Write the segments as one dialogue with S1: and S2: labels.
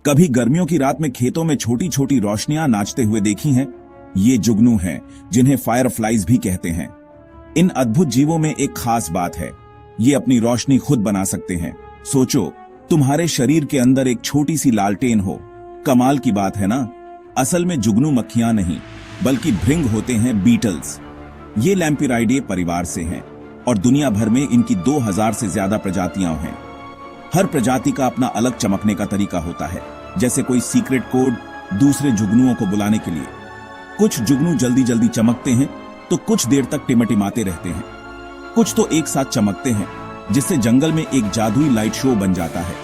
S1: कभी गर्मियों की रात में खेतों में छोटी छोटी रोशनियां नाचते हुए देखी हैं? ये जुगनू हैं, जिन्हें फायरफ्लाइज भी कहते हैं। इन अद्भुत जीवों में एक खास बात है, ये अपनी रोशनी खुद बना सकते हैं। सोचो, तुम्हारे शरीर के अंदर एक छोटी सी लालटेन हो। कमाल की बात है ना? असल में जुगनू मक्खियां नहीं, बल्कि भृंग होते हैं, बीटल्स। ये लैम्पिराइडे परिवार से हैं और दुनिया भर में इनकी 2000 से ज्यादा प्रजातियां हैं। हर प्रजाति का अपना अलग चमकने का तरीका होता है, जैसे कोई सीक्रेट कोड दूसरे जुगनुओं को बुलाने के लिए। कुछ जुगनू जल्दी जल्दी चमकते हैं तो कुछ देर तक टिमटिमाते रहते हैं। कुछ तो एक साथ चमकते हैं, जिससे जंगल में एक जादुई लाइट शो बन जाता है।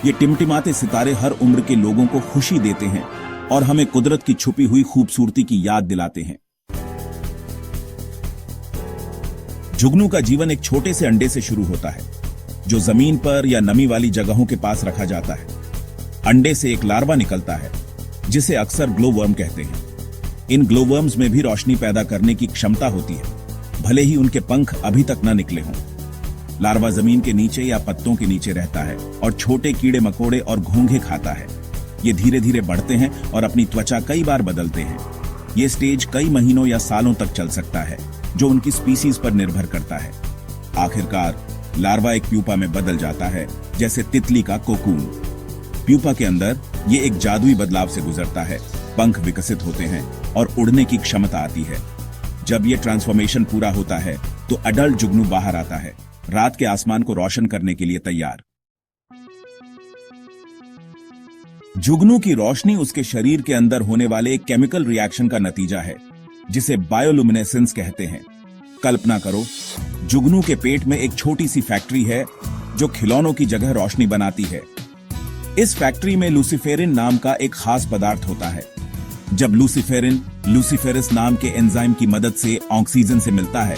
S1: ये टिमटिमाते सितारे हर उम्र के लोगों को खुशी देते हैं और हमें कुदरत की छुपी हुई खूबसूरती की याद दिलाते हैं। जुगनू का जीवन एक छोटे से अंडे से शुरू होता है, जो जमीन पर या नमी वाली जगहों के पास रखा जाता है। अंडे से एक लार्वा निकलता है, जिसे अक्सर ग्लोवर्म कहते हैं। इन ग्लोवर्म्स में भी रोशनी पैदा करने की क्षमता होती है, भले ही उनके पंख अभी तक न निकले हों। लार्वा जमीन के नीचे या पत्तों के नीचे रहता है और छोटे कीड़े मकोड़े और घोंघे खाता है। ये धीरे धीरे बढ़ते हैं और अपनी त्वचा कई बार बदलते हैं। ये स्टेज कई महीनों या सालों तक चल सकता है, जो उनकी स्पीसीज पर निर्भर करता है। आखिरकार लार्वा एक प्यूपा में बदल जाता है, जैसे तितली का कोकून। प्यूपा के अंदर ये एक जादुई बदलाव से गुजरता है, पंख विकसित होते हैं और उड़ने की क्षमता आती है। जब ये ट्रांसफॉर्मेशन पूरा होता है तो अडल्ट जुगनू बाहर आता है, रात के आसमान को रोशन करने के लिए तैयार। जुगनू की रोशनी उसके शरीर के अंदर होने वाले एक केमिकल रिएक्शन का नतीजा है, जिसे बायोलुमिनेसेंस कहते हैं। कल्पना करो, जुगनू के पेट में एक छोटी सी फैक्ट्री है जो खिलौनों की जगह रोशनी बनाती है। इस फैक्ट्री में लूसीफेरिन नाम का एक खास पदार्थ होता है। जब लूसीफेरिन लूसीफेरस नाम के एंजाइम की मदद से ऑक्सीजन से मिलता है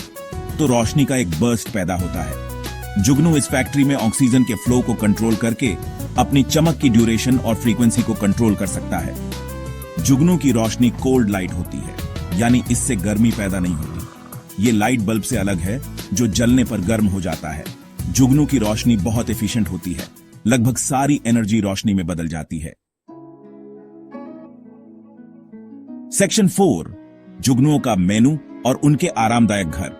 S1: तो रोशनी का एक बर्स्ट पैदा होता है। जुगनू इस फैक्ट्री में ऑक्सीजन के फ्लो को कंट्रोल करके अपनी चमक की ड्यूरेशन और फ्रीक्वेंसी को कंट्रोल कर सकता है। जुगनू की रोशनी कोल्ड लाइट होती है, यानी इससे गर्मी पैदा नहीं होती। ये लाइट बल्ब से अलग है, जो जलने पर गर्म हो जाता है। जुगनू की रोशनी बहुत एफिशिएंट होती है, लगभग सारी एनर्जी रोशनी में बदल जाती है। सेक्शन 4, जुगनुओं का मेनू और उनके आरामदायक घर।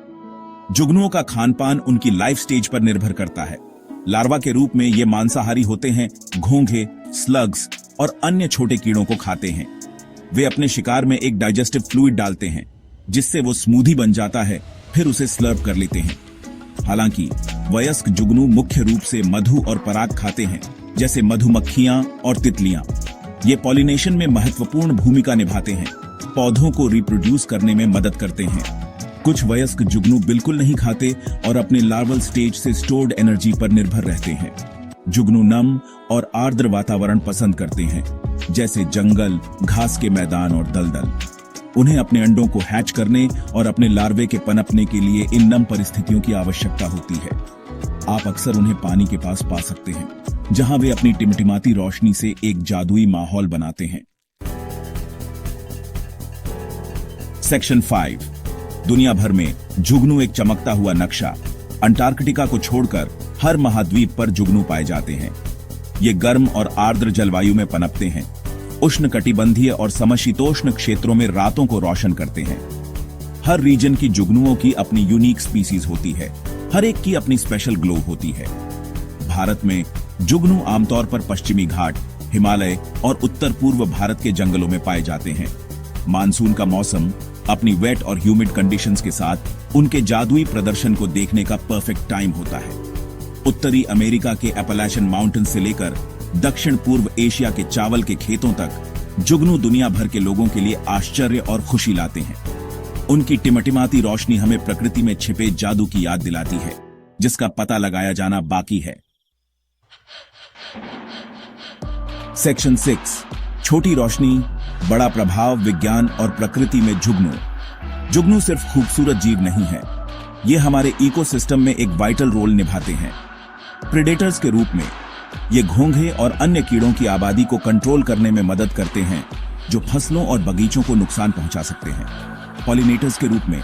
S1: जुगनुओं का खानपान उनकी लाइफ स्टेज पर निर्भर करता है। लार्वा के रूप में ये मांसाहारी होते हैं, घोंघे, स्लग्स और अन्य छोटे कीड़ों को खाते हैं। वे अपने शिकार में एक डाइजेस्टिव फ्लूइड डालते हैं, जिससे वो स्मूदी बन जाता है, फिर उसे स्लर्प कर लेते हैं। हालांकि वयस्क जुगनू मुख्य रूप से मधु और पराग खाते हैं, जैसे मधुमक्खियां और तितलियां। ये पॉलिनेशन में महत्वपूर्ण भूमिका निभाते हैं, पौधों को रिप्रोड्यूस करने में मदद करते हैं। कुछ वयस्क जुगनू बिल्कुल नहीं खाते और अपने लार्वल स्टेज से स्टोर्ड एनर्जी पर निर्भर रहते हैं। जुगनू नम और आर्द्र वातावरण पसंद करते हैं, जैसे जंगल, घास के मैदान और दलदल। उन्हें अपने अंडों को हैच करने और अपने लार्वे के पनपने के लिए इन नम परिस्थितियों की आवश्यकता होती है। आप अक्सर उन्हें पानी के पास पा सकते हैं, जहां वे अपनी टिमटिमाती रोशनी से एक जादुई माहौल बनाते हैं। सेक्शन 5, दुनिया भर में जुगनू एक चमकता हुआ नक्शा। अंटार्कटिका को छोड़कर हर महाद्वीप पर जुगनू पाए जाते हैं। ये गर्म और आर्द्र जलवायु में पनपते हैं, उष्णकटिबंधीय और समशीतोष्ण क्षेत्रों में रातों को रोशन करते हैं। हर रीजन की जुगनुओं की अपनी यूनिक स्पीसीज होती है, हर एक की अपनी स्पेशल ग्लो होती है। भारत में जुगनू आमतौर पर पश्चिमी घाट, हिमालय और उत्तर पूर्व भारत के जंगलों में पाए जाते हैं। मानसून का मौसम अपनी वेट और ह्यूमिड कंडीशंस के साथ उनके जादुई प्रदर्शन को देखने का परफेक्ट टाइम होता है। उत्तरी अमेरिका के अपैलेशियन माउंटेन से लेकर दक्षिण पूर्व एशिया के चावल के खेतों तक जुगनू दुनिया भर के लोगों के लिए आश्चर्य और खुशी लाते हैं। उनकी टिमटिमाती रोशनी हमें प्रकृति में छिपे जादू की याद दिलाती है, जिसका पता लगाया जाना बाकी है। सेक्शन 6, छोटी रोशनी, बड़ा प्रभाव, विज्ञान और प्रकृति में जुगनू। जुगनू सिर्फ खूबसूरत जीव नहीं है, ये हमारे इकोसिस्टम में एक वाइटल रोल निभाते हैं। प्रेडेटर्स के रूप में ये घोंघे और अन्य कीड़ों की आबादी को कंट्रोल करने में मदद करते हैं, जो फसलों और बगीचों को नुकसान पहुंचा सकते हैं। पॉलिनेटर्स के रूप में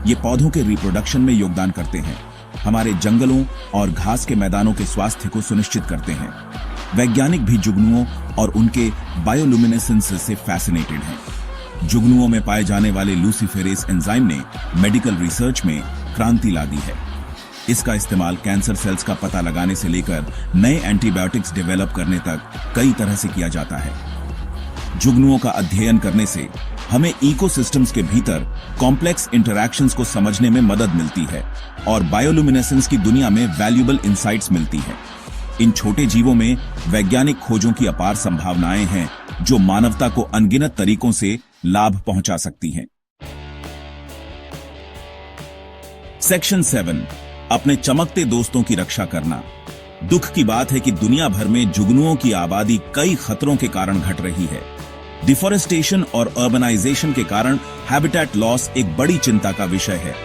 S1: ये पौधों के रिप्रोडक्शन में योगदान करते हैं, हमारे जंगलों और घास के मैदानों के स्वास्थ्य को सुनिश्चित करते हैं। वैज्ञानिक भी जुगनुओं और उनके बायोलुमिनेसेंस से फैसिनेटेड हैं। जुगनुओं में पाए जाने वाले लूसीफेरेस एंजाइम ने मेडिकल रिसर्च में क्रांति ला दी है। इसका इस्तेमाल कैंसर सेल्स का पता लगाने से लेकर नए एंटीबायोटिक्स डेवलप करने तक कई तरह से किया जाता है। जुगनुओं का अध्ययन करने से हमें इकोसिस्टम्स के भीतर कॉम्प्लेक्स इंटरैक्शंस को समझने में मदद मिलती है और बायोलुमिनेसेंस की दुनिया में वैल्यूएबल इंसाइट्स मिलती है। इन छोटे जीवों में वैज्ञानिक खोजों की अपार संभावनाएं हैं जो मानवता को अनगिनत तरीकों से लाभ पहुंचा सकती हैं। सेक्शन 7, अपने चमकते दोस्तों की रक्षा करना। दुख की बात है कि दुनिया भर में जुगनुओं की आबादी कई खतरों के कारण घट रही है। डिफॉरेस्टेशन और अर्बनाइजेशन के कारण हैबिटेट लॉस एक बड़ी चिंता का विषय है।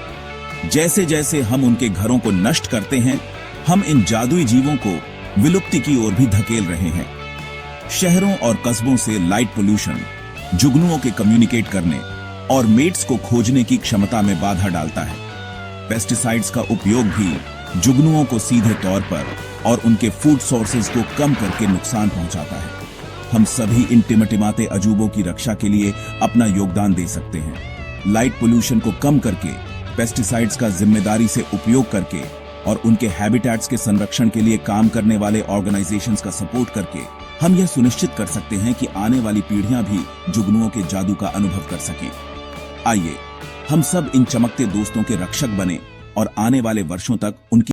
S1: जैसे जैसे हम उनके घरों को नष्ट करते हैं, हम इन जादुई जीवों को विलुप्ति की ओर भी धकेल रहे हैं। शहरों और कस्बों से लाइट पोल्यूशन जुगनुओं के कम्युनिकेट करने और मेट्स को खोजने की क्षमता में बाधा डालता है। पेस्टिसाइड्स का उपयोग भी जुगनुओं को सीधे तौर पर और उनके फूड सोर्सेज को कम करके नुकसान पहुंचाता है। हम सभी इन टिमटिमाते अजूबों की रक्षा के लिए अपना योगदान दे सकते हैं। लाइट पोल्यूशन को कम करके, पेस्टिसाइड्स का जिम्मेदारी से उपयोग करके और उनके हैबिटेट्स के संरक्षण के लिए काम करने वाले ऑर्गेनाइजेशंस का सपोर्ट करके हम यह सुनिश्चित कर सकते हैं कि आने वाली पीढ़ियां भी जुगनुओं के जादू का अनुभव कर सकें। आइए हम सब इन चमकते दोस्तों के रक्षक बने और आने वाले वर्षों तक उनकी